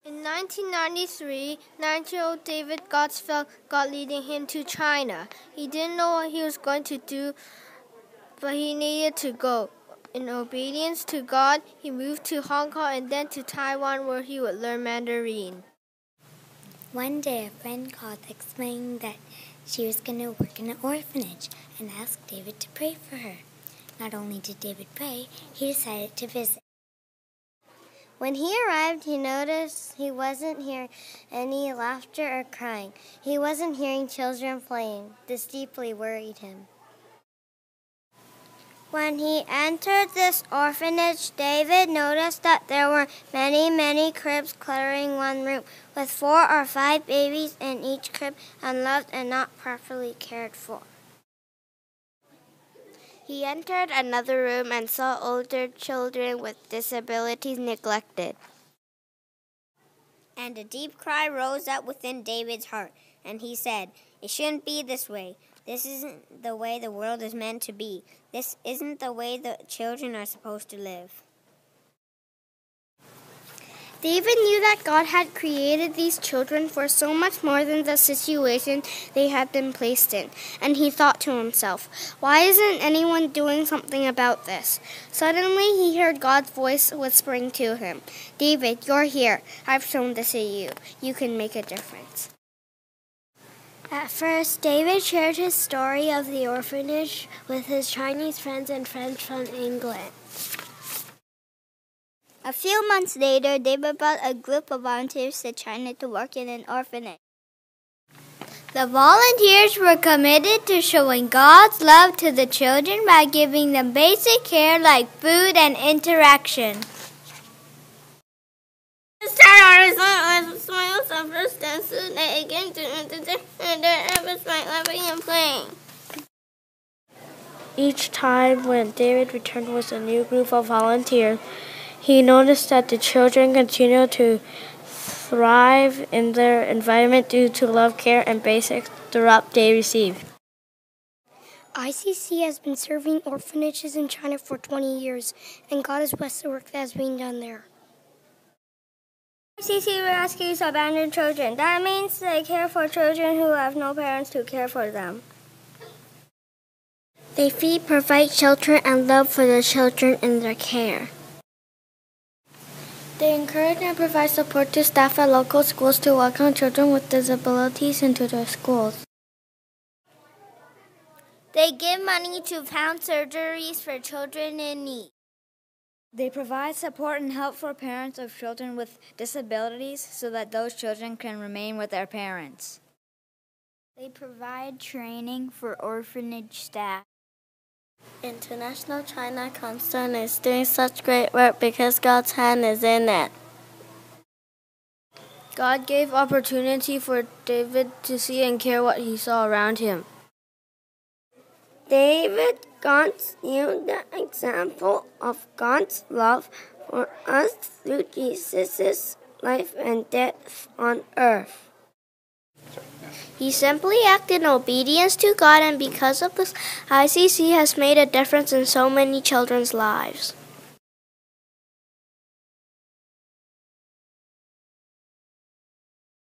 In 1993, 9-year-old David Gotts felt God leading him to China. He didn't know what he was going to do, but he needed to go. In obedience to God, he moved to Hong Kong and then to Taiwan, where he would learn Mandarin. One day, a friend called explaining that she was going to work in an orphanage and asked David to pray for her. Not only did David pray, he decided to visit. When he arrived, he noticed he wasn't hearing any laughter or crying. He wasn't hearing children playing. This deeply worried him. When he entered this orphanage, David noticed that there were many cribs cluttering one room, with 4 or 5 babies in each crib, unloved and not properly cared for. He entered another room and saw older children with disabilities neglected. And a deep cry rose up within David's heart, and he said, "It shouldn't be this way. This isn't the way the world is meant to be. This isn't the way the children are supposed to live." David knew that God had created these children for so much more than the situation they had been placed in, and he thought to himself, why isn't anyone doing something about this? Suddenly he heard God's voice whispering to him, "David, you're here. I've shown this to you. You can make a difference." At first, David shared his story of the orphanage with his Chinese friends and friends from England. A few months later, David brought a group of volunteers to China to work in an orphanage. The volunteers were committed to showing God's love to the children by giving them basic care like food and interaction. Each time when David returned with a new group of volunteers, he noticed that the children continued to thrive in their environment due to love, care, and basic throughout they received. ICC has been serving orphanages in China for 20 years, and God has blessed the work that has been done there. ICC rescues abandoned children. That means they care for children who have no parents to care for them. They feed, provide shelter, and love for the children in their care. They encourage and provide support to staff at local schools to welcome children with disabilities into their schools. They give money to fund surgeries for children in need. They provide support and help for parents of children with disabilities so that those children can remain with their parents. They provide training for orphanage staff. International China Concern is doing such great work because God's hand is in it. God gave opportunity for David to see and care what he saw around him. David Gotts knew the example of God's love for us through Jesus' life and death on earth. He simply acted in obedience to God, and because of this, ICC has made a difference in so many children's lives.